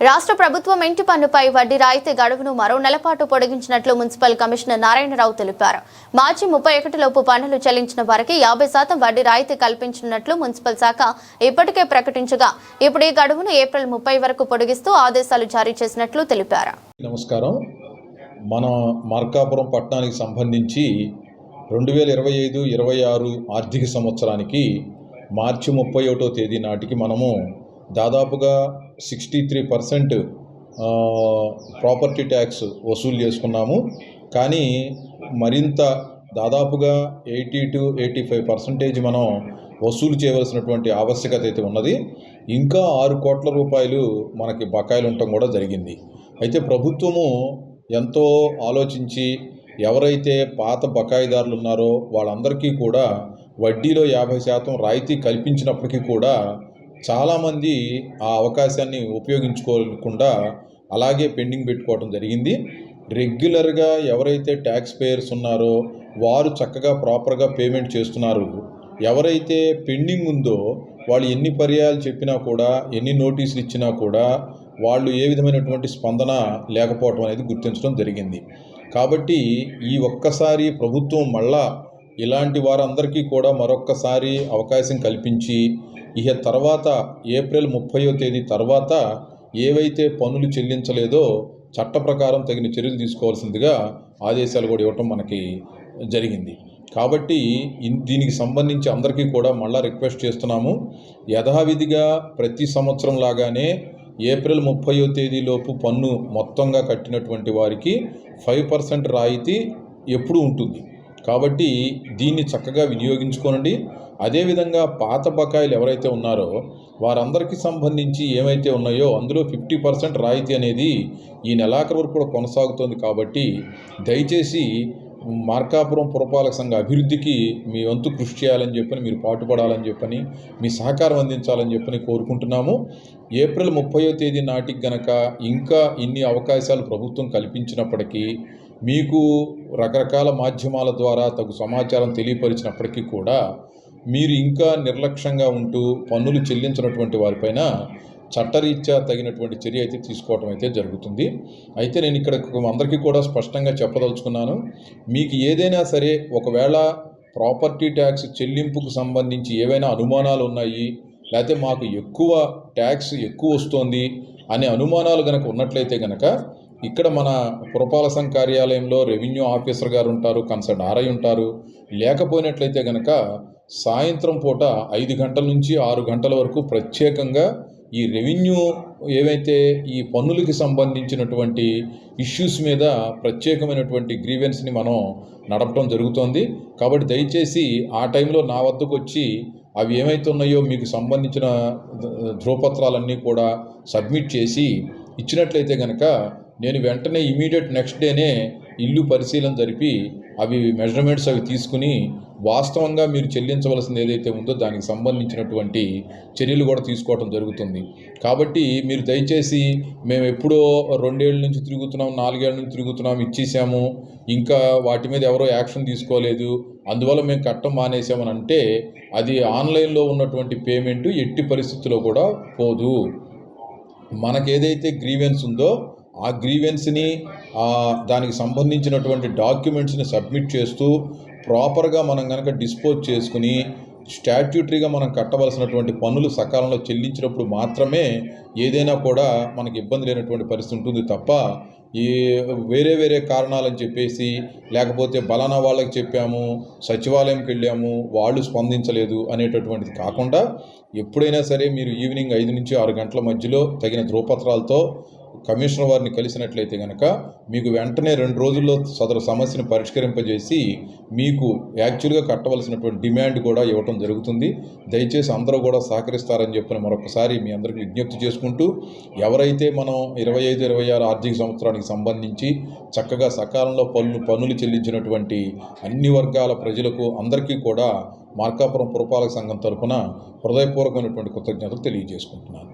రాష్ట్ర ప్రభుత్వం ఇంటి పన్నుపై వడ్డీ రాయితీ గడువును మరో నెలపాటు పొడిగించినట్లు మున్సిపల్ కమిషనర్ నారాయణరావు తెలిపారు. మార్చి 31 లోపు పన్నులు చెల్లించిన వారికి 50% వడ్డీ రాయితీ కల్పించనున్నట్లు మున్సిపల్ శాఖ ఇప్పటికే ప్రకటించగా ఇప్పుడు ఈ గడువును ఏప్రిల్ 30 వరకు పొడిగిస్తూ ఆదేశాలు జారీ చేసినట్లు తెలిపారు. నమస్కారం. మన మార్కాపురం పట్టణానికి సంబంధించి 2025-26 ఆర్థిక సంవత్సరానికి మార్చి 31వ తేదీ నాటికి మనము దాదాపుగా 63% ప్రాపర్టీ ట్యాక్స్ వసూలు చేసుకున్నాము. కానీ మరింత దాదాపుగా 80-85% మనం వసూలు చేయవలసినటువంటి ఆవశ్యకత అయితే ఉన్నది. ఇంకా 6 కోట్ల రూపాయలు మనకి బకాయిలు ఉండటం కూడా జరిగింది. అయితే ప్రభుత్వము ఎంతో ఆలోచించి ఎవరైతే పాత బకాయిదారులు ఉన్నారో వాళ్ళందరికీ కూడా వడ్డీలో 50% రాయితీ కల్పించినప్పటికీ కూడా చాలామంది ఆ అవకాశాన్ని ఉపయోగించుకోకుండా అలాగే పెండింగ్ పెట్టుకోవడం జరిగింది. రెగ్యులర్గా ఎవరైతే ట్యాక్స్ పేయర్స్ ఉన్నారో వారు చక్కగా ప్రాపర్గా పేమెంట్ చేస్తున్నారు. ఎవరైతే పెండింగ్ ఉందో వాళ్ళు ఎన్ని పర్యాయాలు చెప్పినా కూడా, ఎన్ని నోటీసులు ఇచ్చినా కూడా వాళ్ళు ఏ విధమైనటువంటి స్పందన లేకపోవడం అనేది గుర్తించడం జరిగింది. కాబట్టి ఈ ఒక్కసారి ప్రభుత్వం మళ్ళా ఇలాంటి వారందరికీ కూడా మరొక్కసారి అవకాశం కల్పించి ఇక తర్వాత ఏప్రిల్ 30వ తేదీ తర్వాత ఏవైతే పన్నులు చెల్లించలేదో చట్ట ప్రకారం తగిన చర్యలు తీసుకోవాల్సిందిగా ఆదేశాలు కూడా ఇవ్వటం మనకి జరిగింది. కాబట్టి దీనికి సంబంధించి అందరికీ కూడా మళ్ళా రిక్వెస్ట్ చేస్తున్నాము. యథావిధిగా ప్రతి సంవత్సరం లాగానే ఏప్రిల్ 30వ తేదీలోపు పన్ను మొత్తంగా కట్టినటువంటి వారికి 5% రాయితీ ఎప్పుడూ ఉంటుంది. కాబట్టి దీన్ని చక్కగా వినియోగించుకోనండి. అదేవిధంగా పాత బకాయిలు ఎవరైతే ఉన్నారో వారందరికీ సంబంధించి ఏమైతే ఉన్నాయో అందులో 50% రాయితీ అనేది ఈ నెలాఖరు వరకు కూడా కొనసాగుతుంది. కాబట్టి దయచేసి మార్కాపురం పురపాలక సంఘ అభివృద్ధికి మీ వంతు కృషి చేయాలని చెప్పని, మీరు పాటుపడాలని చెప్పని, మీ సహకారం అందించాలని చెప్పని కోరుకుంటున్నాము. ఏప్రిల్ 30వ తేదీ నాటికి గనక ఇంకా ఇన్ని అవకాశాలు ప్రభుత్వం కల్పించినప్పటికీ మీకు రకరకాల మాధ్యమాల ద్వారా తగు సమాచారం తెలియపరిచినప్పటికీ కూడా మీరు ఇంకా నిర్లక్ష్యంగా ఉంటూ పన్నులు చెల్లించినటువంటి వారిపైన చట్టరీత్యా తగినటువంటి చర్య అయితే తీసుకోవటం అయితే జరుగుతుంది. అయితే నేను ఇక్కడ అందరికీ కూడా స్పష్టంగా చెప్పదలుచుకున్నాను. మీకు ఏదైనా సరే ఒకవేళ ప్రాపర్టీ ట్యాక్స్ చెల్లింపుకు సంబంధించి ఏవైనా అనుమానాలు ఉన్నాయి, లేకపోతే మాకు ఎక్కువ ట్యాక్స్ ఎక్కువ వస్తుంది అనే అనుమానాలు కనుక ఉన్నట్లయితే కనుక ఇక్కడ మన పురపాలక సంఘ కార్యాలయంలో రెవెన్యూ ఆఫీసర్ గారు ఉంటారు, కన్సర్న్ ఆర్ఐ ఉంటారు. లేకపోయినట్లయితే కనుక సాయంత్రం పూట 5 గంటల నుంచి 6 గంటల వరకు ప్రత్యేకంగా ఈ రెవెన్యూ ఏవైతే ఈ పన్నులకి సంబంధించినటువంటి ఇష్యూస్ మీద ప్రత్యేకమైనటువంటి గ్రీవెన్స్ని మనం నడపడం జరుగుతోంది. కాబట్టి దయచేసి ఆ టైంలో నా వద్దకు వచ్చి అవి ఏమైతే ఉన్నాయో మీకు సంబంధించిన ధ్రువపత్రాలన్నీ కూడా సబ్మిట్ చేసి ఇచ్చినట్లయితే కనుక నేను వెంటనే ఇమీడియట్ నెక్స్ట్ డేనే ఇల్లు పరిశీలన జరిపి అవి మెజర్మెంట్స్ అవి తీసుకుని వాస్తవంగా మీరు చెల్లించవలసింది ఏదైతే ఉందో దానికి సంబంధించినటువంటి చర్యలు కూడా తీసుకోవడం జరుగుతుంది. కాబట్టి మీరు దయచేసి మేము ఎప్పుడో 2 ఏళ్ళ నుంచి తిరుగుతున్నాం, 4 ఏళ్ళ నుంచి తిరుగుతున్నాం, ఇచ్చేసాము, ఇంకా వాటి మీద ఎవరో యాక్షన్ తీసుకోలేదు, అందువల్ల మేము కట్టం మానేసామని అంటే అది ఆన్లైన్లో ఉన్నటువంటి పేమెంటు ఎట్టి పరిస్థితుల్లో కూడా పోదు. మనకేదైతే గ్రీవెన్స్ ఉందో ఆ గ్రీవెన్స్ని దానికి సంబంధించినటువంటి డాక్యుమెంట్స్ని సబ్మిట్ చేస్తూ ప్రాపర్గా మనం కనుక డిస్పోజ్ చేసుకుని స్టాట్యూటరీగా మనం కట్టవలసినటువంటి పన్నులు సకాలంలో చెల్లించినప్పుడు మాత్రమే ఏదైనా కూడా మనకి ఇబ్బంది లేనటువంటి పరిస్థితి ఉంటుంది. తప్ప ఈ వేరే కారణాలని చెప్పేసి, లేకపోతే బలానా వాళ్ళకి చెప్పాము, సచివాలయంకి వెళ్ళాము, వాళ్ళు స్పందించలేదు అనేటటువంటిది కాకుండా ఎప్పుడైనా సరే మీరు ఈవినింగ్ 5 నుంచి 6 గంటల మధ్యలో తగిన ధ్రువపత్రాలతో కమిషనర్ వారిని కలిసినట్లయితే కనుక మీకు వెంటనే 2 రోజుల్లో సదరు సమస్యను పరిష్కరింపజేసి మీకు యాక్చువల్గా కట్టవలసినటువంటి డిమాండ్ కూడా ఇవ్వటం జరుగుతుంది. దయచేసి అందరూ కూడా సహకరిస్తారని చెప్పిన మరొకసారి మీ అందరికీ విజ్ఞప్తి చేసుకుంటూ, ఎవరైతే మనం 25-26 ఆర్థిక సంవత్సరానికి సంబంధించి చక్కగా సకాలంలో పన్నులు చెల్లించినటువంటి అన్ని వర్గాల ప్రజలకు అందరికీ కూడా మార్కాపురం పురపాలక సంఘం తరఫున హృదయపూర్వకమైనటువంటి కృతజ్ఞతలు తెలియజేసుకుంటున్నాను.